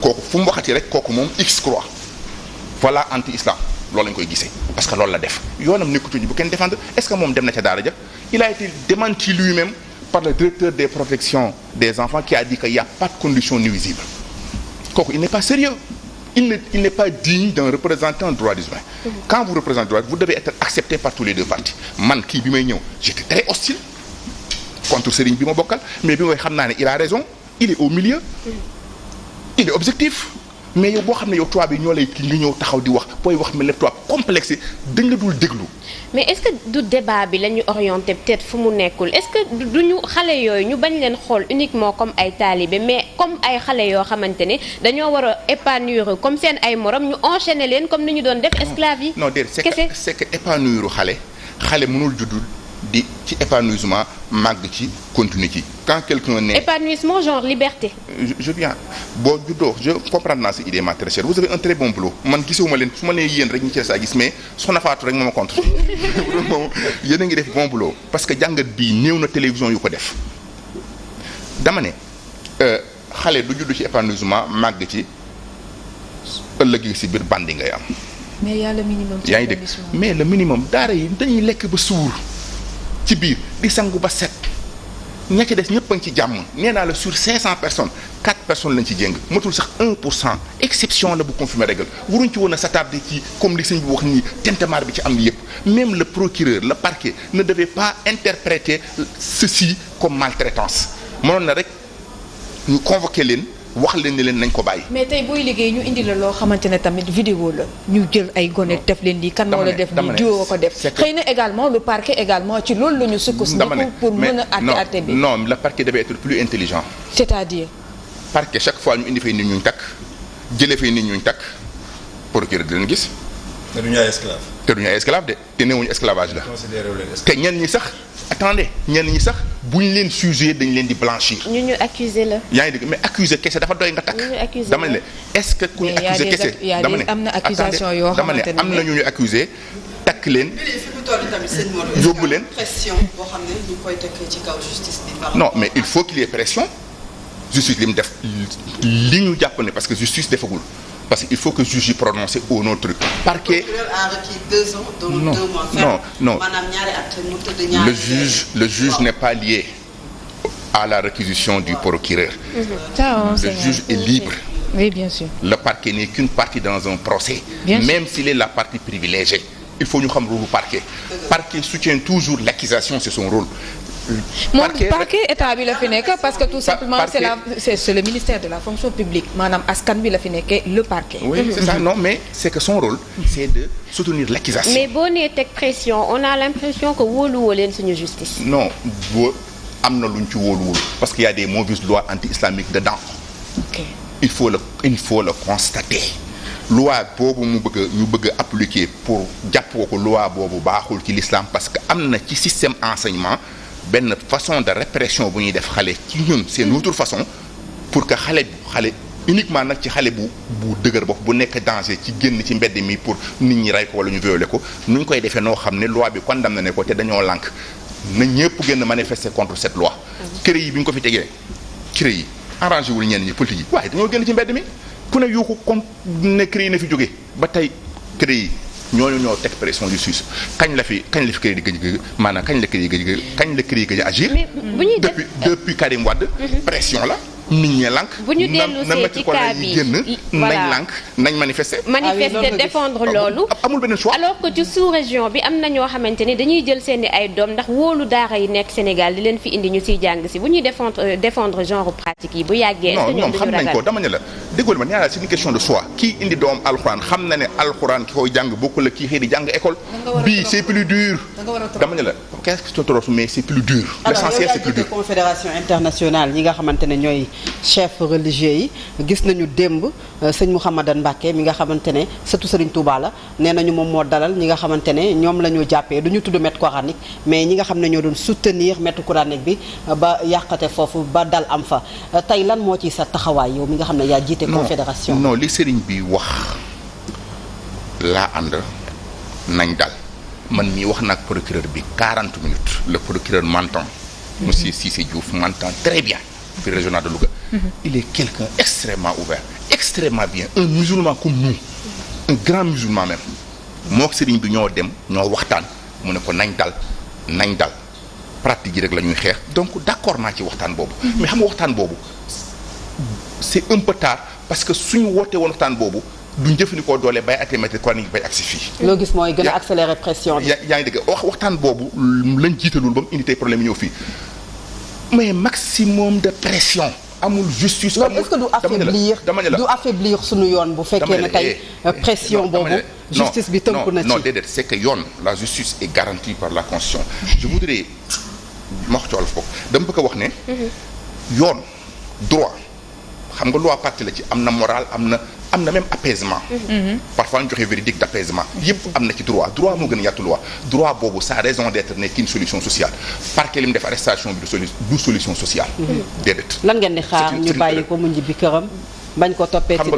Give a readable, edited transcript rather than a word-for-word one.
kooku fu mu waxati rek kooku moom X croix voilà anti-islam loolu lañ koy gisee parce que loolu la def yoonam nekkutuñu bu kenn défendre est-ce que moom dem na ca daara ja il a été démenti lui-même par le directeur des protections des enfants qui a dit qu'il y a pas de conditions nuisibles kooku il n'est pas sérieux il n'est pas digne d'un représentant droit des humains quand vous représentez droit vous devez être accepté par tous les deux parties man kii bi may ñëw j'étais très hostile contre Serigne bi ma bokkal mais bi may xam naa ne il a raison il est au milieu il est objectif mais yow boo xam ne yow tubaab yi ñoo lay kii nga ñëw taxaw di wax booy wax mel ne tubaab complexe dañ la dul déglu. mais est-ce que du débat bi la ñu orienté peut-être fu mu nekkul est-ce que du ñu xale yooyu ñu bañ leen xool uniquement comme ay talibé mais comme ay xale yoo xamante ne dañoo war a épanouir comme seen ay morom ñu enchaîner leen comme ni ñu doon def esclave yi. non déedéet c'est que épanouir xale mënul juddul di ci épanouissement màgg ci continuer ci quand quelqu'un naît. épanouissement genre liberté. je viens boo juddoo je comprendre naa sa idée ma très chère vous avez un très bon boulot man gisewuma leen su ma nee yéen rek ñu ci saa gis mais soxna Fatou rek moo ma contre moom yéen a ngi def bon boulot parce que jàngat bii néew na télévision yu ko def dama ne xale du judd ci épanouissement màgg ci ëllëg si biir bandi ngay am. mais y a le minimum. yaa ngi dégg mais le minimum daara yi dañuy lekk ba suur ci biir di sangu ba set ña ci des ñëpp a ngi ci jàmm nee naa la sur 500 personnes 4 personnes lañ ci jéng matul sax 1% exception la bu confirmer règle waruñ ci woon a s'attarder ci comme li sëñ bi wax nii tentamar bi ci am yëpp même le procureur le parquet ne devait pas interpréter ceci comme maltraitance mënoon na rek ñu convoquer leen wax leen ne leen nañ ko bàyyi. mais tey booy liggéey ñu indi la loo xamante ne tamit vidéo la ñu jël ay gone def leen lii kan moo la def lii diwoo ko def xëy na également le parquet également ci loolu la ñu sukkandiku pour mën a àtte bi non le parquet devait être plus intelligent. c'est-à-dire. parquet chaque fois ñu indi fay nit ñu takk jëlee fay nit ñu takk procureur di leen gis. te duñu ay esclave. te duñu ay esclave de te newuñu esclavage la. considéré wu leen te ñenn ñi sax attendez ñenn ñi sax bu ñu leen jugé dañ leen di blanchir. ñu accusé la. yaa ngi dégg mais accusé kese dafa doy nga takk. dama ne est-ce que ku ñu accusé kese. dama ne am na accusation yoo xamante ne am na ñu accusé takk leen. yóbbu leen pression boo xam ne ñu koy teg ci kaw justice bi. non mais il faut qu'il y ait pression justice li mu def li ñu jàpp ne parce que justice defagul. parce que il faut que juge yi prononcer au nom truc. parquet le procureur a requis 2 ans. dont 2 mois. non maanaam ñaari at mu tëdd ñaari. le juge n'est pas lié à la réquisition du procureur. Le juge est libre. Oui, bien sûr. Le parquet n'est qu'une partie dans un procès. Même s'il est la partie privilégiée. Il faut ñu xam rôle parquet. Parquet soutient toujours l'accusation, c'est son rôle. moom parquet état bi la fi nekk parce que tout simplement c'est le ministère de la fonction publique maanaam askan bi la fi nekkee le parquet. Oui, c'est ça. Non, mais c'est que son rôle, c'est de soutenir l'accusation. mais boo nee teg pression on a l'impression que wóoluwoo leen suñu justice. Non, boo am na luñ ci wóoluwul parce qu'il y a des mauvaises lois anti-islamiques dedans. Ok. Il faut le constater. loi boobu ñu bëgg a appliquer pour jàppoo ko loi boobu baaxul ci l'islam parce que am na ci système enseignement benn façon de répression bu ñuy def xale ci ñun c'est une autre façon pour que xale uniquement nag ci xale bu dëgër bopp bu nekk danger ci génn ci mbedd mi pour nit ñi rey ko wala ñu violer ko nu ñu koy defee noo xam ne loi bi condamné ne ko te dañoo lànk na ñëpp génn manifester contre cette loi. CREI yi bi ñu ko fi tegee CREI yi arrangé wul ñenn ñi politique yi waaye dañoo génn ci mbedd mi ku ne yuuxu comme ne CREI na fi jóge ba tey CREI yi ñoo teg pression justice kañ la fi CREI di gëj maanaam kañ la CREI gëj agir. mais bu ñuy def depuis Karim Wade. pression la. nit ñi lànk. bu ñu dellu see ci cas bi nañ lànk nañ manifester. défendre loolu. amul beneen choix. alors que ci sous-région bi am na ñoo xamante ni dañuy jël seeni ay doom ndax wóolu daara yi nekk Sénégal di leen fi indi ñu siy jàng si bu ñuy défendre genre pratique yi bu yàggee. non ñoom xam nañ ko dama ne la déggoo ma nee naa c'est une question de choix kii indi doom alxuraan xam na ne alxuraan ki koy jàng bokkul la kii xëy di jàng école. bii c'est plus dur. dama ne la qu'est-ce que trop mais c'est plus dur. l'essentiel c'est plus dur. confédération internationale ñi nga xamante ne ñooy chef religieux yi gis nañu démb sëñ Mouhamadan Mbacké mi nga xamante ne sëtu Serigne Touba la nee nañu moom moo dalal ñi nga xamante ne ñoom la ñu jàppee du ñu tudd maître coranique mais ñi nga xam ne ñoo doon soutenir maître coranique bi ba yàqate foofu ba dal am fa tey lan moo ci sa taxawaay yow mi nga xam ne yaa jiite confédération. non li Serigne bi wax laa ànd nañ dal man mii wax nag procureur bi 40 minutes le procureur m'entend monsieur Cissé Diouf m'entend très bien. Régional de Louga. Il est quelqu'un extrêmement ouvert extrêmement bien un musulman comme nous un grand musulman même moo ak sëriñ bi ñoo dem ñoo waxtaan mu ne ko nañ dal pratique yi rek la ñuy xeex donc d'accord naa ci waxtaan boobu mais xam nga waxtaan boobu c'est un peu tard parce que suñu wootee woon waxtaan boobu duñ jëfandikoo doole bay attémété coranique bay agsi fii loo gis mooy gën a accélérer pression bi yaa ngi dégg waxtaan boobu lañ jiitalul ba mu indi tey problème ñëw fii mais maximum de pression amul justice. loolu est-ce que du affaiblir suñu yoon bu fekkee ne tey pression boobu. justice bi tënku na ci non déedéet c'est que yoon la justice est garantie par la constitution. je voudrais ma wax ci wolof foofu dama bëgg a wax ne. yoon droit xam nga loi partie la ci am na moral am na même apaisement. parfois ñu joxe véridique d'apaisement yëpp am na ci droit moo gën a yaatu loi droit boobu sa raison d'être n'est qu'une solution sociale parquet li mu def arrestation bi du solution sociale. déedéet lan ngeen di xaar ñu bàyyi ko mu ñibbi këram bañ ko toppee ci